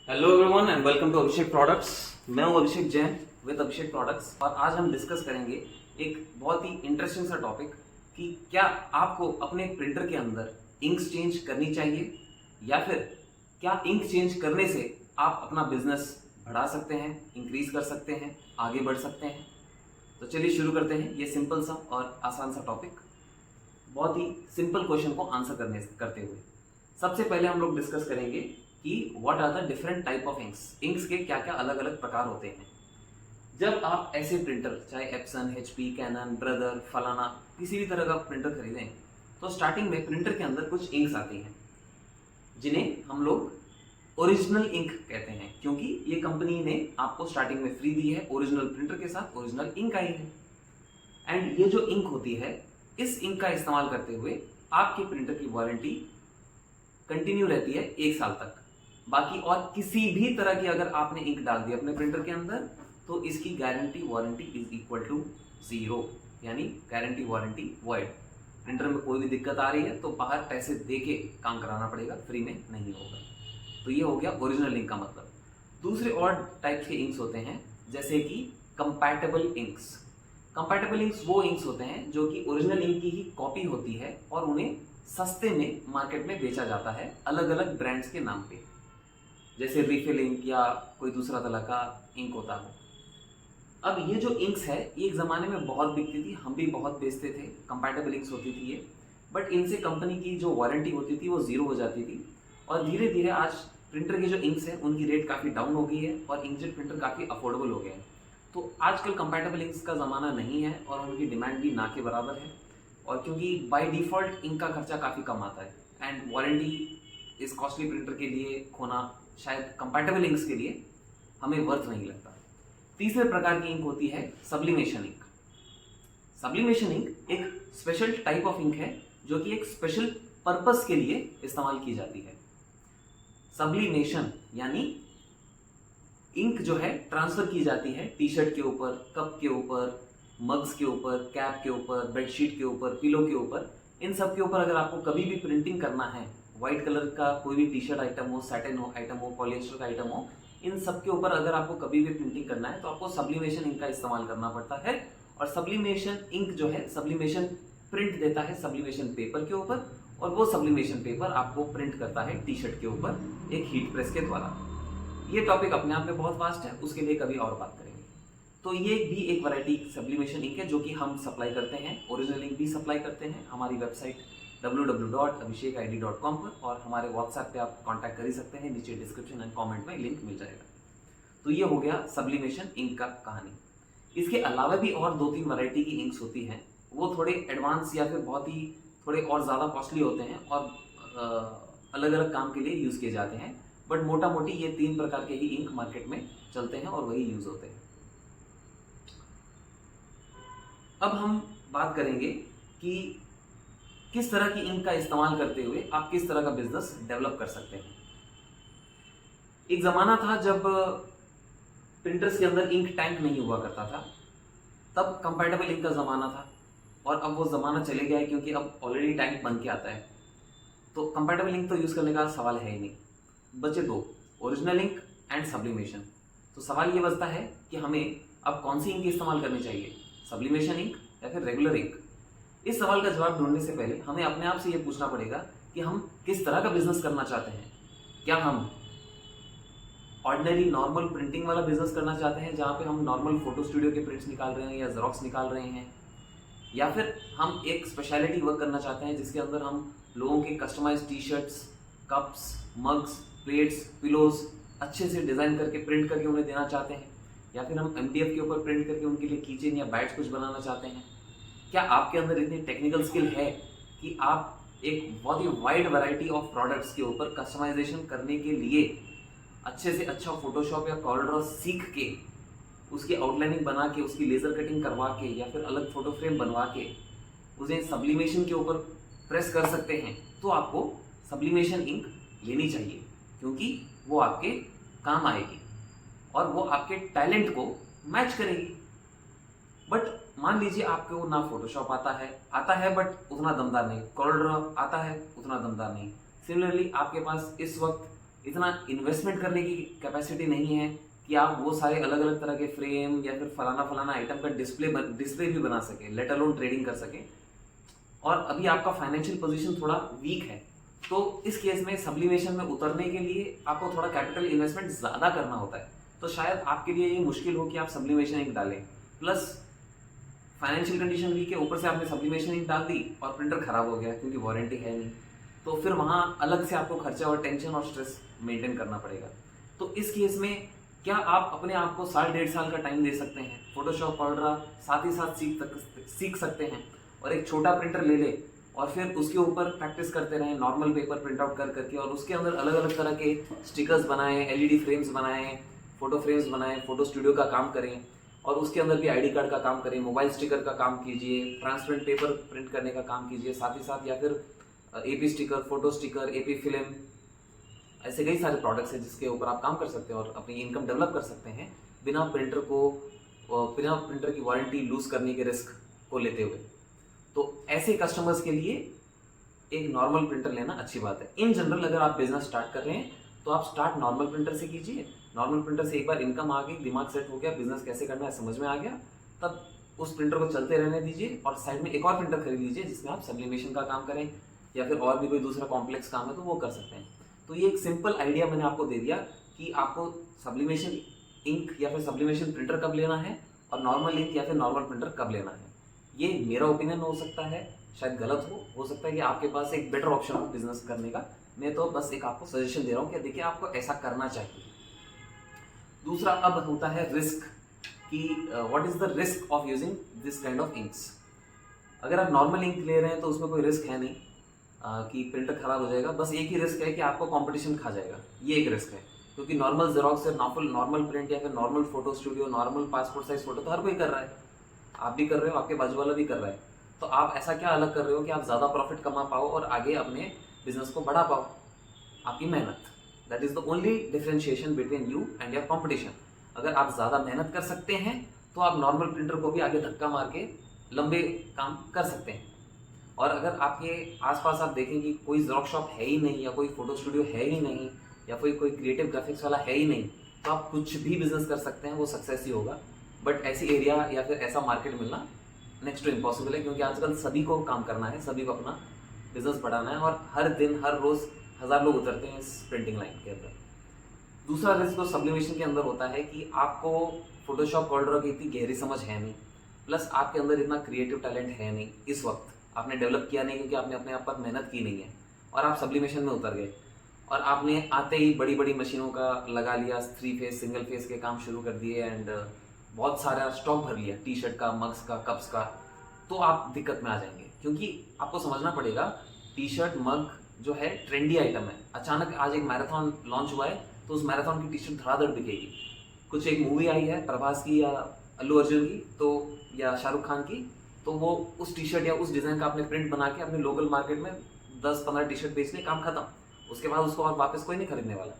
Hello everyone and welcome to Abhishek Products. मैं हूं Abhishek Jain with Abhishek Products और आज हम डिस्कस करेंगे एक बहुत ही इंटरेस्टिंग सा टॉपिक कि क्या आपको अपने प्रिंटर के अंदर इंक्स चेंज करनी चाहिए या फिर क्या इंक चेंज करने से आप अपना बिजनेस बढ़ा सकते हैं, इंक्रीज कर सकते हैं, आगे बढ़ सकते हैं। तो चलिए शुरू करते हैं ये सिंपल सा और आसान सा टॉपिक, बहुत ही सिंपल क्वेश्चन को आंसर करते हुए। सबसे पहले हम लोग डिस्कस करेंगे कि what are the different type of inks के क्या क्या अलग अलग प्रकार होते हैं। जब आप ऐसे प्रिंटर चाहे एप्सन, एचपी, कैनन, ब्रदर, फलाना किसी भी तरह का प्रिंटर खरीदें तो स्टार्टिंग में प्रिंटर के अंदर कुछ इंक्स आती हैं जिन्हें हम लोग ओरिजिनल इंक कहते हैं, क्योंकि ये कंपनी ने आपको स्टार्टिंग में फ्री दी है। ओरिजिनल प्रिंटर के साथ ओरिजिनल इंक आई है एंड ये जो इंक होती है, इस इंक का इस्तेमाल करते हुए आपके प्रिंटर की वारंटी कंटिन्यू रहती है 1 साल तक। बाकी और किसी भी तरह की अगर आपने इंक डाल दी अपने प्रिंटर के अंदर तो इसकी guarantee warranty is equal to 0, यानी गारंटी वारंटी वॉइड। प्रिंटर में कोई भी दिक्कत आ रही है तो बाहर पैसे दे के काम कराना पड़ेगा, फ्री में नहीं होगा। तो ये हो गया ओरिजिनल इंक का मतलब। दूसरे और टाइप्स के इंक्स होते हैं जैसे कि कंपैटिबल इंक्स। कंपैटिबल इंक्स वो इंक्स होते हैं जो कि ओरिजिनल इंक की ही कॉपी होती है और उन्हें सस्ते में मार्केट में बेचा जाता है अलग अलग ब्रांड्स के नाम पे, जैसे रिफिल इंक या कोई दूसरा तरह का इंक होता हो। अब ये जो इंक्स है एक ज़माने में बहुत बिकती थी, हम भी बहुत बेचते थे। कंपैटिबल इंक्स होती थी ये, बट इनसे कंपनी की जो वारंटी होती थी वो 0 हो जाती थी। और धीरे धीरे आज प्रिंटर के जो इंक्स हैं उनकी रेट काफ़ी डाउन हो गई है और इंकजेट प्रिंटर काफ़ी अफोर्डेबल हो गए हैं। तो आजकल कंपैटिबल इंक्स का ज़माना नहीं है और उनकी डिमांड भी ना के बराबर है। और क्योंकि बाय डिफ़ॉल्ट इंक का खर्चा काफ़ी कम आता है एंड वारंटी इस कॉस्टली प्रिंटर के लिए खोना शायद कंपैटिबल इंक्स के लिए हमें वर्थ नहीं लगता। तीसरे प्रकार की इंक होती है सब्लिमेशन इंक। सब्लिमेशन इंक एक स्पेशल टाइप ऑफ इंक है जो कि एक स्पेशल पर्पस के लिए इस्तेमाल की जाती है। सब्लिमेशन यानी इंक जो है ट्रांसफर की जाती है टी शर्ट के ऊपर, कप के ऊपर, मग्स के ऊपर, कैप के ऊपर, बेडशीट के ऊपर, पिलो के ऊपर। इन सब के ऊपर अगर आपको कभी भी प्रिंटिंग करना है, व्हाइट कलर का कोई भी टी शर्ट आइटम हो, सैटिन हो आइटम हो, पॉलिएस्टर का आइटम हो, इन सब के ऊपर अगर आपको कभी भी प्रिंटिंग करना है तो आपको सब्लिमेशन इंक का इस्तेमाल करना पड़ता है। और सब्लिमेशन इंक जो है सब्लिमेशन प्रिंट देता है सब्लिमेशन पेपर के ऊपर और वो सब्लिमेशन पेपर आपको प्रिंट करता है टी शर्ट के ऊपर एक हीट प्रेस के द्वारा। ये टॉपिक अपने आप में बहुत वास्ट है, उसके लिए कभी और बात करेंगे। तो ये भी एक वैरायटी सब्लिमेशन इंक है जो कि हम सप्लाई करते हैं। ओरिजिनल इंक भी सप्लाई करते हैं हमारी वेबसाइट www.abhishekid.com पर, और हमारे व्हाट्सएप पे आप कांटेक्ट कर ही सकते हैं, नीचे डिस्क्रिप्शन एंड कमेंट में लिंक मिल जाएगा। तो ये हो गया सब्लिमेशन इंक का कहानी। इसके अलावा भी और 2-3 वैरायटी की इंक्स होती हैं, वो थोड़े एडवांस या फिर बहुत ही थोड़े और ज़्यादा कॉस्टली होते हैं और अलग अलग काम के लिए यूज़ किए जाते हैं। बट मोटा मोटी ये 3 प्रकार के ही इंक मार्केट में चलते हैं और वही यूज़ होते हैं। अब हम बात करेंगे कि किस तरह की इंक का इस्तेमाल करते हुए आप किस तरह का बिजनेस डेवलप कर सकते हैं। एक ज़माना था जब प्रिंटर्स के अंदर इंक टैंक नहीं हुआ करता था, तब कंपैटिबल इंक का ज़माना था। और अब वो ज़माना चले गया है क्योंकि अब ऑलरेडी टैंक बन के आता है, तो कंपैटिबल इंक तो यूज़ करने का सवाल है ही नहीं। बचे 2, ओरिजिनल इंक एंड सब्लिमेशन। तो सवाल ये बचता है कि हमें अब कौन सी इंक इस्तेमाल करनी चाहिए, सब्लिमेशन इंक या फिर रेगुलर इंक। इस सवाल का जवाब ढूंढने से पहले हमें अपने आप से ये पूछना पड़ेगा कि हम किस तरह का बिजनेस करना चाहते हैं। क्या हम ऑर्डिनरी नॉर्मल प्रिंटिंग वाला बिजनेस करना चाहते हैं जहाँ पे हम नॉर्मल फोटो स्टूडियो के प्रिंट्स निकाल रहे हैं या जेरोक्स निकाल रहे हैं, या फिर हम एक स्पेशलिटी वर्क करना चाहते हैं जिसके अंदर हम लोगों के customize T shirts, cups, mugs, plates, pillows अच्छे से डिज़ाइन करके प्रिंट करके उन्हें देना चाहते हैं, या फिर हम MDF के ऊपर प्रिंट करके उनके लिए कीचेन या बैग्स कुछ बनाना चाहते हैं। क्या आपके अंदर इतनी टेक्निकल स्किल है कि आप एक बहुत ही वाइड वैरायटी ऑफ प्रोडक्ट्स के ऊपर कस्टमाइजेशन करने के लिए अच्छे से अच्छा फोटोशॉप या कॉर्लड्रॉ सीख के उसकी आउटलाइनिंग बना के उसकी लेज़र कटिंग करवा के या फिर अलग फोटो फ्रेम बनवा के उसे सब्लिमेशन के ऊपर प्रेस कर सकते हैं, तो आपको सब्लिमेशन इंक लेनी चाहिए, क्योंकि वो आपके काम आएगी और वो आपके टैलेंट को मैच करेगी। बट मान लीजिए आपको ना फोटोशॉप आता है बट उतना दमदार नहीं, कॉर्लड्रॉ आता है उतना दमदार नहीं। सिमिलरली आपके पास इस वक्त इतना इन्वेस्टमेंट करने की कैपेसिटी नहीं है कि आप वो सारे अलग अलग तरह के फ्रेम या फिर फलाना फलाना आइटम का डिस्प्ले भी बना सके, लेट अलोन ट्रेडिंग कर सके, और अभी आपका फाइनेंशियल पोजीशन थोड़ा वीक है। तो इस केस में सब्लिमेशन में उतरने के लिए आपको थोड़ा कैपिटल इन्वेस्टमेंट ज़्यादा करना होता है। तो शायद आपके लिए ये मुश्किल हो कि आप सब्लिमेशन इंक डालें, प्लस फाइनेंशियल कंडीशन वीक है, ऊपर से आपने सब्लिमेशन इंक डाल दी और प्रिंटर खराब हो गया क्योंकि वारंटी है नहीं, तो फिर वहाँ अलग से आपको खर्चा और टेंशन और स्ट्रेस मेंटेन करना पड़ेगा। तो इस केस में क्या आप अपने आप को साल 1.5 साल का टाइम दे सकते हैं, फोटोशॉप ऑल्ड्रा साथ ही साथ सीख सकते हैं, और एक छोटा प्रिंटर ले ले और फिर उसके ऊपर प्रैक्टिस करते रहें, नॉर्मल पेपर प्रिंट आउट कर करके, और उसके अंदर अलग अलग तरह के स्टिकर्स बनाएं, एलईडी फ्रेम्स बनाएं, फोटो फ्रेम्स बनाएं, फोटो स्टूडियो का काम करें, और उसके अंदर भी आईडी कार्ड का काम करें, मोबाइल स्टिकर का काम कीजिए, ट्रांसपेरेंट पेपर प्रिंट करने का काम कीजिए साथ ही साथ, या फिर AP sticker, photo sticker, AP film, ऐसे कई सारे प्रोडक्ट्स हैं जिसके ऊपर आप काम कर सकते हैं और अपनी इनकम डेवलप कर सकते हैं बिना प्रिंटर की वारंटी लूज करने के रिस्क को लेते हुए। तो ऐसे कस्टमर्स के लिए एक नॉर्मल प्रिंटर लेना अच्छी बात है। इन जनरल अगर आप बिजनेस स्टार्ट कर रहे हैं तो आप स्टार्ट नॉर्मल प्रिंटर से कीजिए। नॉर्मल प्रिंटर से एक बार इनकम आ गई, दिमाग सेट हो गया, बिजनेस कैसे करना है समझ में आ गया, तब उस प्रिंटर को चलते रहने दीजिए और साइड में एक और प्रिंटर खरीद लीजिए जिसमें आप सब्लिमेशन का काम करें, या फिर और भी कोई दूसरा कॉम्प्लेक्स काम है तो वो कर सकते हैं। तो ये एक सिंपल आइडिया मैंने आपको दे दिया कि आपको सब्लिमेशन इंक या फिर सब्लिमेशन प्रिंटर कब लेना है और नॉर्मल इंक या फिर नॉर्मल प्रिंटर कब लेना है। ये मेरा ओपिनियन हो सकता है, शायद गलत हो सकता है कि आपके पास एक बेटर ऑप्शन हो बिजनेस करने का। मैं तो बस एक आपको सजेशन दे रहा हूँ कि देखिए आपको ऐसा करना चाहिए। दूसरा अब होता है रिस्क, कि what is the risk of using this kind of inks. अगर आप नॉर्मल इंक ले रहे हैं तो उसमें कोई रिस्क है नहीं कि प्रिंटर खराब हो जाएगा, बस एक ही रिस्क है कि आपको कंपटीशन खा जाएगा, ये एक रिस्क है। क्योंकि नॉर्मल जेरोक्स या नॉर्मल प्रिंट या फिर normal photo studio, normal passport size photo तो हर कोई कर रहा है, आप भी कर रहे हो, आपके बाजू वाला भी कर रहा है। तो आप ऐसा क्या अलग कर रहे हो कि आप ज़्यादा प्रॉफिट कमा पाओ और आगे अपने बिजनेस को बढ़ा पाओ? आपकी मेहनत, that is the only differentiation between you and your competition. अगर आप ज़्यादा मेहनत कर सकते हैं तो आप नॉर्मल प्रिंटर को भी आगे धक्का मार के लंबे काम कर सकते हैं। और अगर आपके आसपास आप देखें कि कोई जेरोक्स शॉप है ही नहीं, या कोई फोटो स्टूडियो है ही नहीं, या कोई क्रिएटिव ग्राफिक्स वाला है ही नहीं, तो आप कुछ भी बिजनेस कर सकते हैं, वो सक्सेस ही होगा। बट ऐसी एरिया या फिर ऐसा मार्केट मिलना नेक्स्ट टू इम्पॉसिबल है, क्योंकि आजकल सभी को काम करना है, सभी को अपना बिजनेस बढ़ाना है, और हर दिन हर रोज़ 1000 लोग उतरते हैं इस प्रिंटिंग लाइन के अंदर। दूसरा रिस्क जो सब्लिमेशन के अंदर होता है कि आपको फोटोशॉप ऑल्ड्रा की इतनी गहरी समझ है नहीं, प्लस आपके अंदर इतना क्रिएटिव टैलेंट है नहीं, इस वक्त आपने डेवलप किया नहीं क्योंकि आपने अपने आप पर मेहनत की नहीं है, और आप सब्लिमेशन में उतर गए और आपने आते ही बड़ी बड़ी मशीनों का लगा लिया, 3 फेस सिंगल फेस के काम शुरू कर दिए, एंड बहुत सारा स्टॉक भर लिया टी शर्ट का, मग्स का, कप्स का, तो आप दिक्कत में आ जाएंगे। क्योंकि आपको समझना पड़ेगा टी शर्ट मग जो है ट्रेंडी आइटम है। अचानक आज एक मैराथन लॉन्च हुआ है तो उस मैराथन की टी शर्ट धड़ाधड़ बिकेगी। कुछ एक मूवी आई है प्रभास की या अल्लू अर्जुन की, तो या शाहरुख खान की, तो वो उस टी शर्ट या उस डिज़ाइन का आपने प्रिंट बना के अपने लोकल मार्केट में 10-15 टी शर्ट बेचने, काम खत्म। उसके बाद उसको और वापस कोई नहीं खरीदने वाला।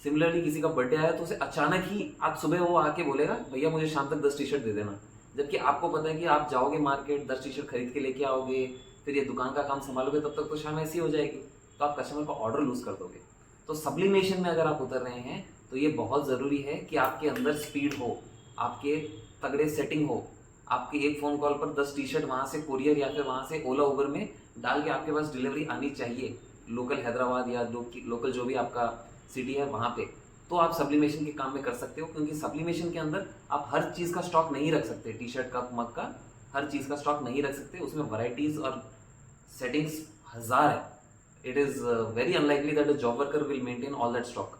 सिमिलरली किसी का बर्थडे आया तो उसे अचानक ही आज सुबह वो आके बोलेगा भैया मुझे शाम तक 10 टी शर्ट दे देना, जबकि आपको पता है कि आप जाओगे मार्केट 10 टी शर्ट खरीद के लेके आओगे, फिर ये दुकान का काम संभालोगे, तब तक तो शाम ऐसी हो जाएगी, तो आप कस्टमर का ऑर्डर लूज कर दोगे। तो सब्लिमेशन में अगर आप उतर रहे हैं तो ये बहुत ज़रूरी है कि आपके अंदर स्पीड हो, आपके तगड़े सेटिंग हो, आपके एक फ़ोन कॉल पर 10 टी शर्ट वहाँ से कुरियर या फिर वहाँ से ओला उबर में डाल के आपके पास डिलीवरी आनी चाहिए, लोकल हैदराबाद या लोकल जो भी आपका सिटी है वहाँ पे। तो आप सब्लिमेशन के काम में कर सकते हो, क्योंकि सब्लिमेशन के अंदर आप हर चीज़ का स्टॉक नहीं रख सकते, टी शर्ट का, मग का, हर चीज़ का स्टॉक नहीं रख सकते, उसमें वैरायटीज़ और सेटिंग्स 1000 है। It is very unlikely that a job worker will maintain all that stock.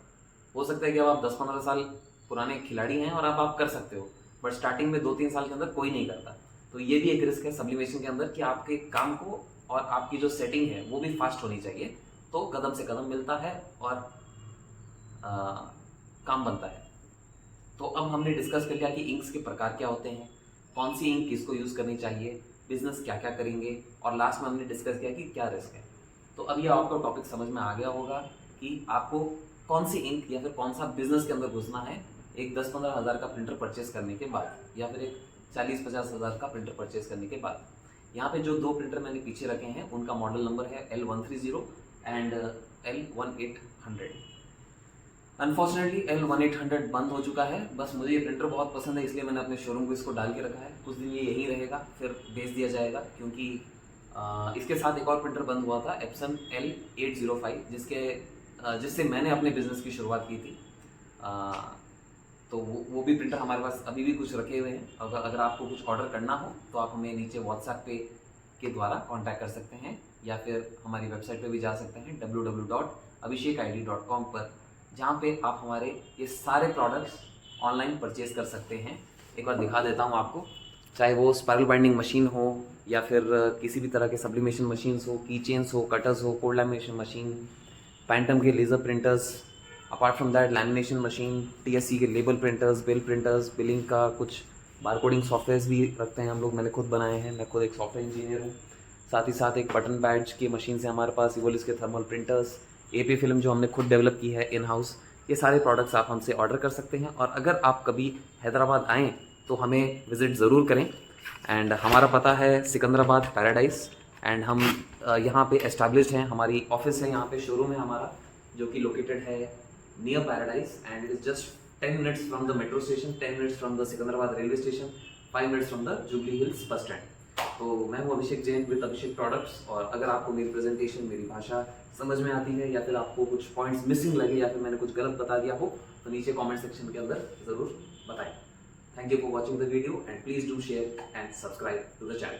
हो सकता है कि अब आप 10-15 साल पुराने खिलाड़ी हैं और आप कर सकते हो, बट स्टार्टिंग में 2-3 साल के अंदर कोई नहीं करता। तो ये भी एक रिस्क है सब्लिमेशन के अंदर कि आपके काम को और आपकी जो सेटिंग है वो भी फास्ट होनी चाहिए, तो कदम से कदम मिलता है और काम बनता है। तो अब हमने डिस्कस कर लिया कि इंक्स के प्रकार क्या होते हैं, कौन सी इंक किसको यूज़ करनी चाहिए, बिजनेस क्या क्या करेंगे, और लास्ट में हमने डिस्कस किया कि क्या रिस्क है। तो अब ये आपको टॉपिक समझ में आ गया होगा कि आपको कौन सी इंक या फिर कौन सा बिजनेस के अंदर घुसना है एक 10-15 हज़ार का प्रिंटर परचेस करने के बाद, या फिर एक 40-50 हज़ार का प्रिंटर परचेस करने के बाद। यहाँ पे जो 2 प्रिंटर मैंने पीछे रखे हैं उनका मॉडल नंबर है L130 and L1800। Unfortunately L1800 बंद हो चुका है। बस मुझे ये प्रिंटर बहुत पसंद है, इसलिए मैंने अपने शोरूम को इसको डाल के रखा है। कुछ दिन ये यहीं रहेगा, फिर बेच दिया जाएगा, क्योंकि इसके साथ एक और प्रिंटर बंद हुआ था Epson L805, जिससे मैंने अपने बिजनेस की शुरुआत की थी। तो वो भी प्रिंटर हमारे पास अभी भी कुछ रखे हुए हैं। अगर आपको कुछ ऑर्डर करना हो तो आप हमें नीचे व्हाट्सएप पे के द्वारा कांटेक्ट कर सकते हैं, या फिर हमारी वेबसाइट पे भी जा सकते हैं www.abhishekid.com पर, जहाँ पे आप हमारे ये सारे प्रोडक्ट्स ऑनलाइन परचेज कर सकते हैं। एक बार दिखा देता हूँ आपको, चाहे वो स्पायरल बाइंडिंग मशीन हो या फिर किसी भी तरह के सब्लिमेशन मशीन्स हो, की चेन्स हो, कटर्स हो, कोल्ड लैमिनेशन मशीन, पैंटम के laser printers, apart from that lamination machine, TSC के label printers, bill printers, billing का कुछ बारकोडिंग सॉफ्टवेयर्स भी रखते हैं हम लोग। मैंने खुद बनाए हैं, मैं खुद एक सॉफ्टवेयर इंजीनियर हूँ। साथ ही साथ एक बटन बैड्स की मशीन से हमारे पास इवोलिस के थर्मल प्रिंटर्स, AP फिल्म जो हमने खुद डेवलप की है इन हाउस, ये सारे प्रोडक्ट्स आप हमसे ऑर्डर कर सकते हैं। और अगर आप कभी हैदराबाद आएँ तो हमें विज़िट ज़रूर करें। एंड हमारा पता है सिकंदराबाद पैराडाइज, एंड हम यहाँ पे एस्टैब्लिश्ड हैं। हमारी ऑफिस है यहाँ पे, शोरूम है हमारा, जो कि लोकेटेड है near paradise, and it is just 10 minutes from the metro station, 10 minutes from the Secunderabad railway station, 5 minutes from the jubilee hills bus stand. तो मैं हूँ अभिषेक जैन विद अभिषेक प्रोडक्ट्स। और अगर आपको मेरी प्रेजेंटेशन, मेरी भाषा समझ में आती है, या फिर आपको कुछ पॉइंट्स मिसिंग लगे, या फिर मैंने कुछ गलत बता दिया हो, तो नीचे कमेंट सेक्शन के अंदर ज़रूर बताएं। Thank you for watching the video, and please do share and subscribe to the channel.